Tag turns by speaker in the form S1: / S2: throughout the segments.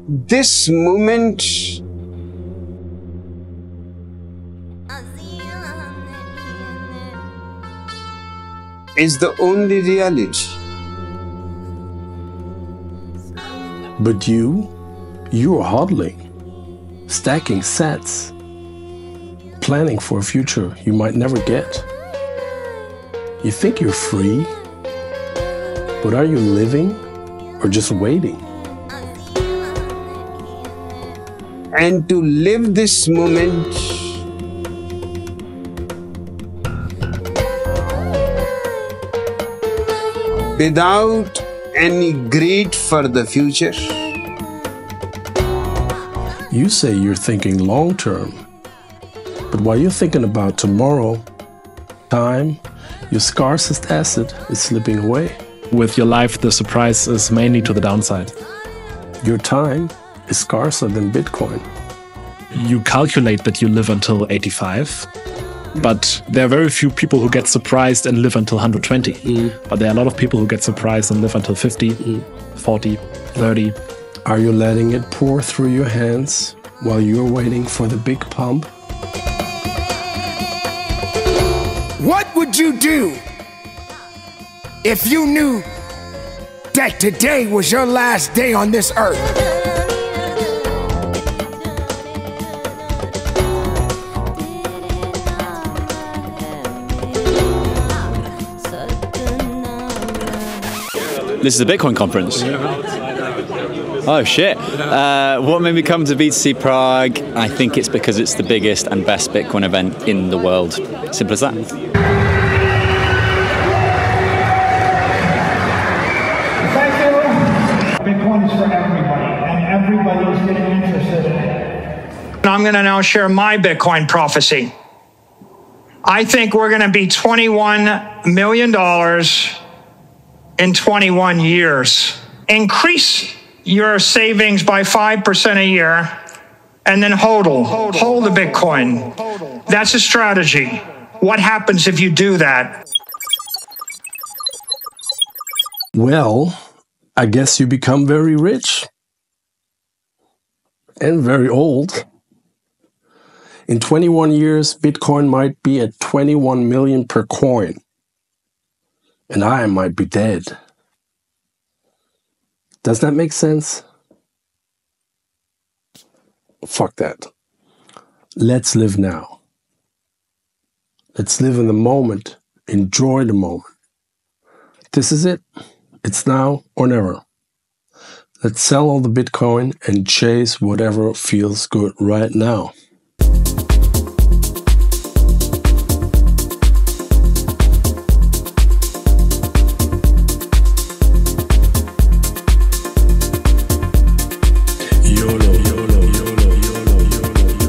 S1: this moment is the only reality.
S2: But you're hodling, stacking sets, planning for a future you might never get. You think you're free, but are you living or just waiting?
S1: And to live this moment without any greed for the future.
S2: You say you're thinking long term, but while you're thinking about tomorrow, time, your scarcest asset is slipping away.
S3: With your life, the surprise is mainly to the downside.
S2: Your time is scarcer than Bitcoin.
S3: You calculate that you live until 85, but there are very few people who get surprised and live until 120. But there are a lot of people who get surprised and live until 50, 40, 30.
S2: Are you letting it pour through your hands while you're waiting for the big pump?
S4: What would you do if you knew that today was your last day on this earth?
S5: This is a Bitcoin conference. Oh shit. What made me come to BTC Prague? I think it's because it's the biggest and best Bitcoin event in the world. Simple as that.
S6: Bitcoin is for everybody, and everybody is getting interested in it.
S7: I'm going to now share my Bitcoin prophecy. I think we're going to be $21 million in 21 years. Increase your savings by 5% a year, and then HODL. Hold the Bitcoin. That's a strategy. What happens if you do that?
S2: Well, I guess you become very rich and very old. In 21 years, Bitcoin might be at 21 million per coin, and I might be dead. Does that make sense? Fuck that. Let's live now. Let's live in the moment. Enjoy the moment. This is it. It's now or never. Let's sell all the Bitcoin and chase whatever feels good right now. YOLO, YOLO, YOLO, YOLO, YOLO,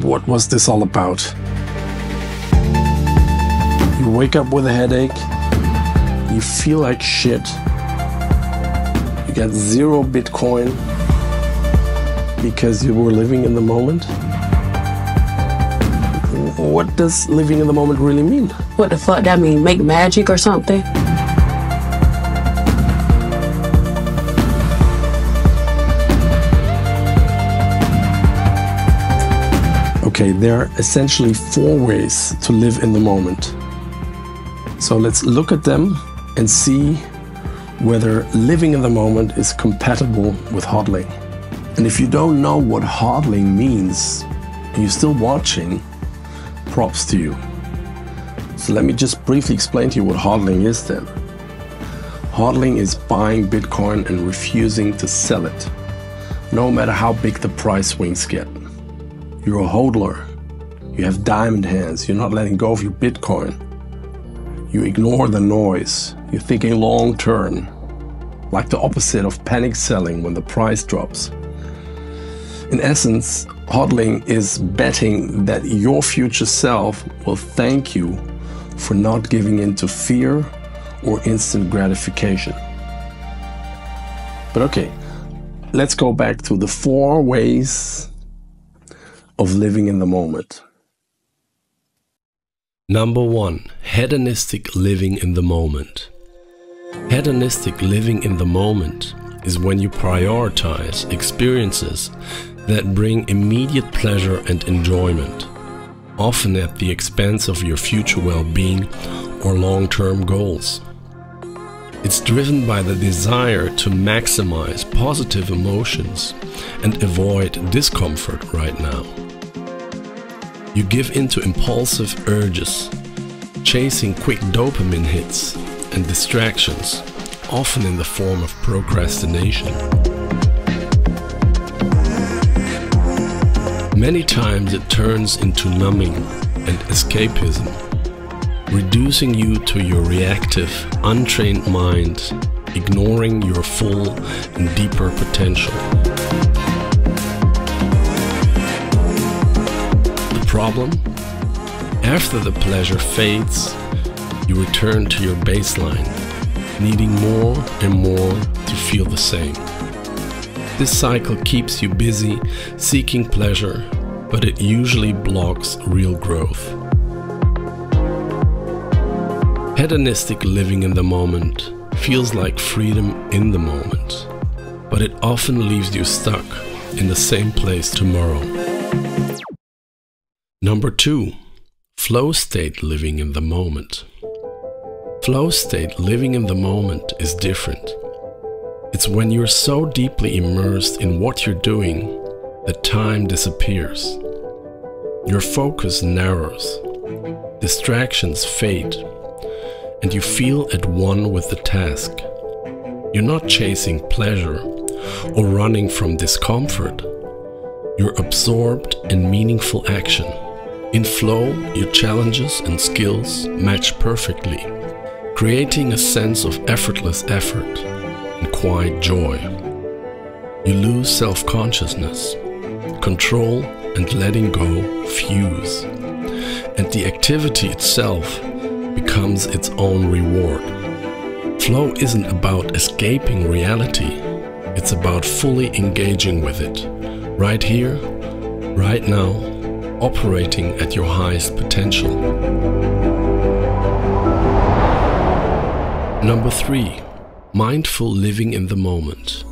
S2: What was this all about? You wake up with a headache, you feel like shit, you got 0 Bitcoin because you were living in the moment? What does living in the moment really mean?
S8: What the fuck that mean? Make magic or something?
S2: Okay, there are essentially 4 ways to live in the moment. So let's look at them and see whether living in the moment is compatible with HODLing. And if you don't know what HODLing means, and you're still watching, props to you. So let me just briefly explain to you what HODLing is then. HODLing is buying Bitcoin and refusing to sell it, no matter how big the price swings get. You're a hodler. You have diamond hands. You're not letting go of your Bitcoin. You ignore the noise. You're thinking long term, like the opposite of panic selling when the price drops. In essence, HODLing is betting that your future self will thank you for not giving in to fear or instant gratification. But okay, let's go back to the 4 ways of living in the moment.
S9: Number 1. Hedonistic living in the moment. Hedonistic living in the moment is when you prioritize experiences that bring immediate pleasure and enjoyment, often at the expense of your future well-being or long-term goals. It's driven by the desire to maximize positive emotions and avoid discomfort right now. You give into impulsive urges, chasing quick dopamine hits and distractions, often in the form of procrastination. Many times it turns into numbing and escapism, reducing you to your reactive, untrained mind, ignoring your full and deeper potential. The problem? After the pleasure fades, you return to your baseline, needing more and more to feel the same. This cycle keeps you busy seeking pleasure, but it usually blocks real growth. Hedonistic living in the moment feels like freedom in the moment, but it often leaves you stuck in the same place tomorrow. Number 2. Flow state living in the moment. Flow state living in the moment is different. It's when you're so deeply immersed in what you're doing that time disappears. Your focus narrows, distractions fade, and you feel at one with the task. You're not chasing pleasure or running from discomfort. You're absorbed in meaningful action. In flow, your challenges and skills match perfectly, creating a sense of effortless effort and quiet joy. You lose self-consciousness, control and letting go fuse, and the activity itself becomes its own reward. Flow isn't about escaping reality, it's about fully engaging with it, right here, right now, operating at your highest potential. Number 3. Mindful living in the moment.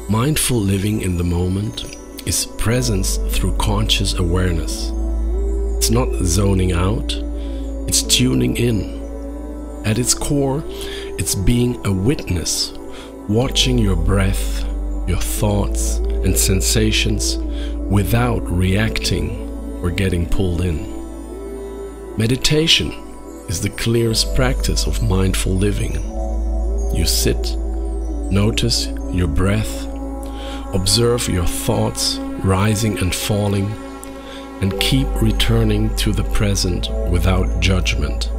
S9: Mindful living in the moment is presence through conscious awareness. It's not zoning out, it's tuning in. At its core, it's being a witness, watching your breath, your thoughts and sensations without reacting or getting pulled in. Meditation is the clearest practice of mindful living. You sit, notice your breath, observe your thoughts rising and falling, and keep returning to the present without judgment.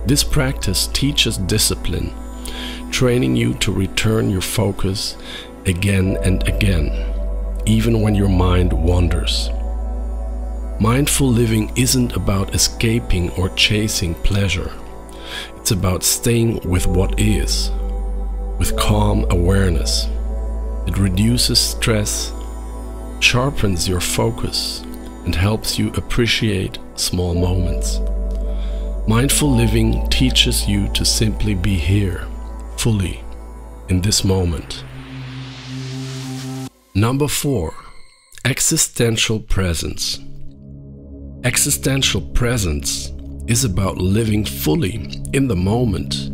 S9: This practice teaches discipline, training you to return your focus again and again, even when your mind wanders. Mindful living isn't about escaping or chasing pleasure. It's about staying with what is, with calm awareness. It reduces stress, sharpens your focus, and helps you appreciate small moments. Mindful living teaches you to simply be here, fully, in this moment. Number 4. Existential Presence. Existential presence is about living fully in the moment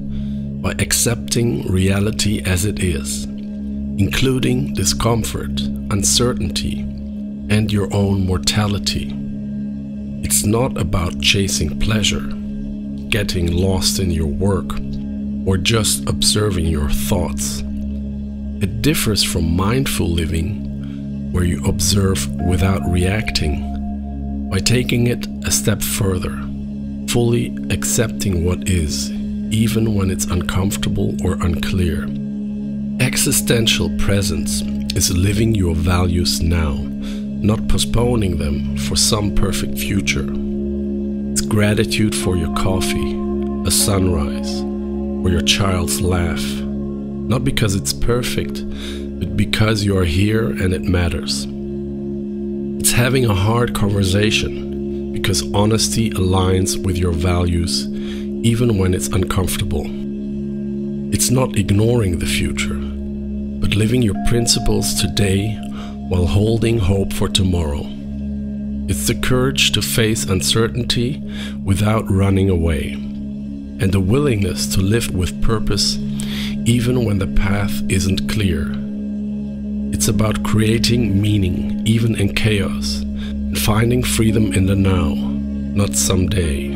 S9: by accepting reality as it is, including discomfort, uncertainty, and your own mortality. It's not about chasing pleasure, getting lost in your work, or just observing your thoughts. It differs from mindful living, where you observe without reacting, by taking it a step further, fully accepting what is, even when it's uncomfortable or unclear. Existential presence is living your values now, not postponing them for some perfect future. It's gratitude for your coffee, a sunrise, or your child's laugh, not because it's perfect, but because you are here and it matters. It's having a hard conversation because honesty aligns with your values, even when it's uncomfortable. It's not ignoring the future, but living your principles today while holding hope for tomorrow. It's the courage to face uncertainty without running away, and the willingness to live with purpose even when the path isn't clear. It's about creating meaning even in chaos, and finding freedom in the now, not someday.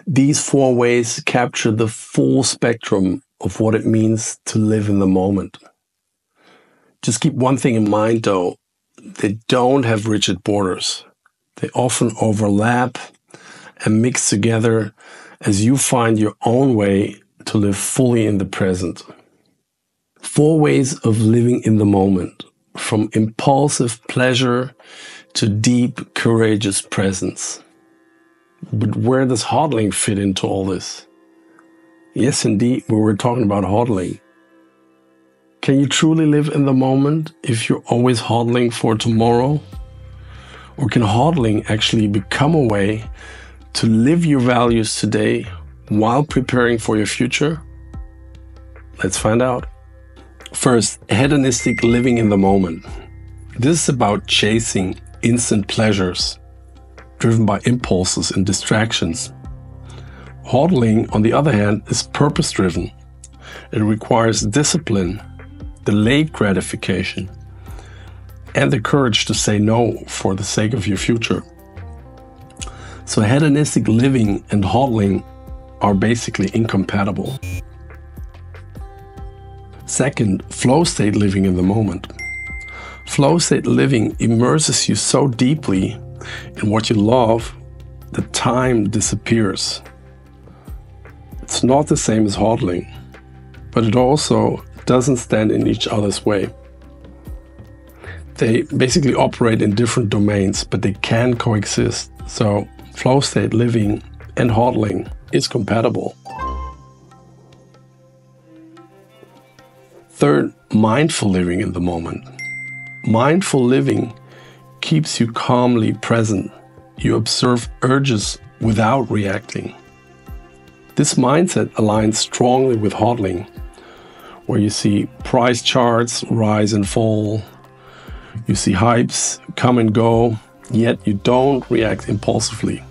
S2: These 4 ways capture the full spectrum of what it means to live in the moment. Just keep one thing in mind though, they don't have rigid borders. They often overlap and mix together as you find your own way to live fully in the present. 4 ways of living in the moment, from impulsive pleasure to deep, courageous presence. But where does HODLing fit into all this? Yes, indeed, we were talking about HODLing. Can you truly live in the moment if you're always HODLing for tomorrow? Or can HODLing actually become a way to live your values today while preparing for your future? Let's find out. First, hedonistic living in the moment. This is about chasing instant pleasures, driven by impulses and distractions. HODLing, on the other hand, is purpose-driven. It requires discipline, delayed gratification, and the courage to say no for the sake of your future. So hedonistic living and HODLing are basically incompatible. Second, flow state living in the moment. Flow state living immerses you so deeply in what you love that time disappears. It's not the same as HODLing, but it also doesn't stand in each other's way. They basically operate in different domains, but they can coexist. So flow state living and HODLing is compatible. Third, mindful living in the moment. Mindful living keeps you calmly present. You observe urges without reacting. This mindset aligns strongly with HODLing, where you see price charts rise and fall. You see hypes come and go, yet you don't react impulsively.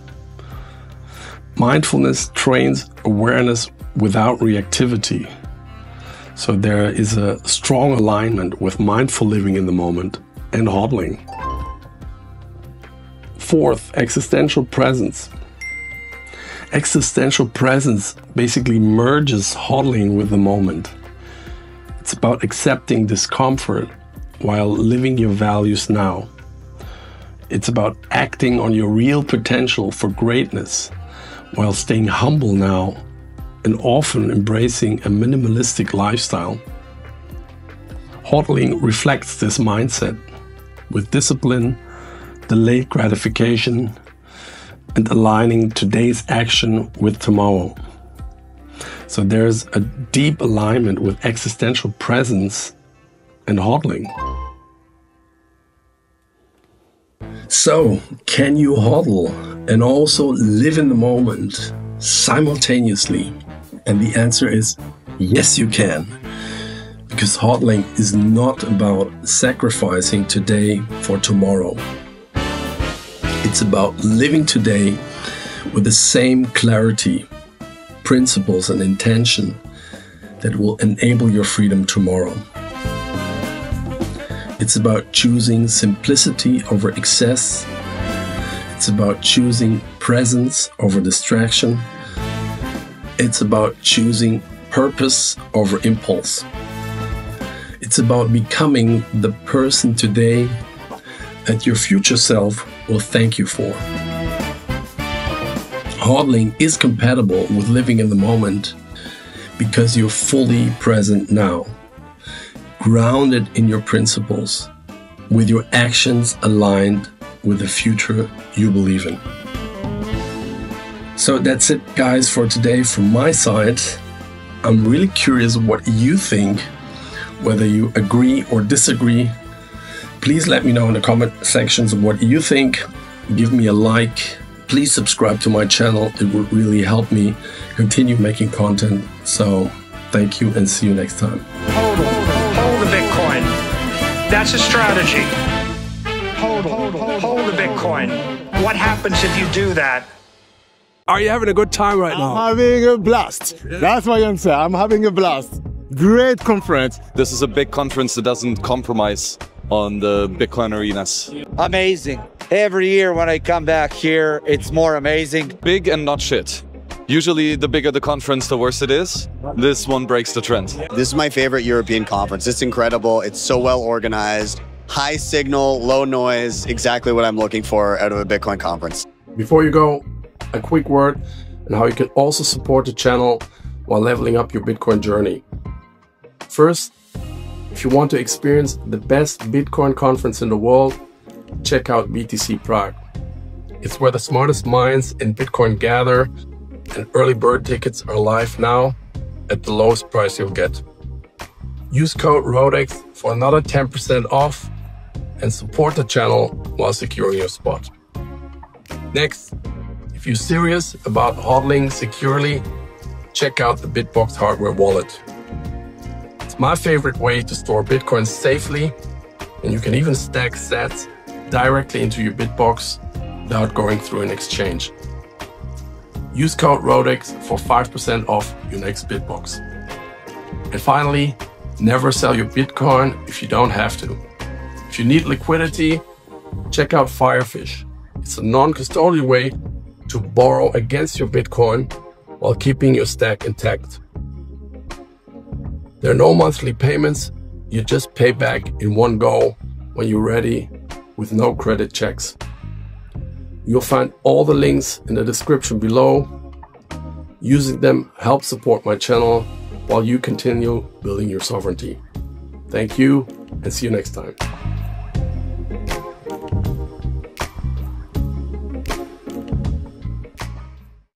S2: Mindfulness trains awareness without reactivity. So there is a strong alignment with mindful living in the moment and HODLing. Fourth, existential presence. Existential presence basically merges HODLing with the moment. It's about accepting discomfort while living your values now. It's about acting on your real potential for greatness while staying humble now and often embracing a minimalistic lifestyle. HODLing reflects this mindset with discipline, delayed gratification, and aligning today's action with tomorrow. So there's a deep alignment with existential presence and HODLing. So, can you HODL and also live in the moment simultaneously? And the answer is yes, you can. Because HODLing is not about sacrificing today for tomorrow. It's about living today with the same clarity, principles, and intention that will enable your freedom tomorrow. It's about choosing simplicity over excess. It's about choosing presence over distraction. It's about choosing purpose over impulse. It's about becoming the person today that your future self will thank you for. HODLing is compatible with living in the moment because you're fully present now, grounded in your principles, with your actions aligned with the future you believe in. So that's it, guys, for today from my side. I'm really curious what you think, whether you agree or disagree. Please let me know in the comment sections of what you think. Give me a like. Please subscribe to my channel. It would really help me continue making content. So thank you and see you next time.
S7: Hold the Bitcoin. That's a strategy. Hold the Bitcoin. What happens if you do that?
S2: Are you having a good time right now?
S10: I'm having a blast. That's what I'm saying. I'm having a blast. Great conference.
S11: This is a big conference that doesn't compromise on the Bitcoin arenas.
S12: Amazing. Every year when I come back here, it's more amazing.
S11: Big and not shit. Usually the bigger the conference, the worse it is. This one breaks the trend.
S13: This is my favorite European conference. It's incredible. It's so well organized. High signal, low noise. Exactly what I'm looking for out of a Bitcoin conference.
S2: Before you go, a quick word on how you can also support the channel while leveling up your Bitcoin journey. First, if you want to experience the best Bitcoin conference in the world, check out BTC Prague. It's where the smartest minds in Bitcoin gather, and early bird tickets are live now at the lowest price you'll get. Use code RODEX for another 10% off and support the channel while securing your spot. Next, if you're serious about HODLing securely, check out the Bitbox hardware wallet. It's my favorite way to store Bitcoin safely, and you can even stack sats directly into your Bitbox without going through an exchange. Use code RODEX for 5% off your next Bitbox. And finally, never sell your Bitcoin if you don't have to. If you need liquidity, check out Firefish. It's a non-custodial way to borrow against your Bitcoin while keeping your stack intact. There are no monthly payments. You just pay back in one go when you're ready with no credit checks. You'll find all the links in the description below. Using them helps support my channel while you continue building your sovereignty. Thank you and see you next time.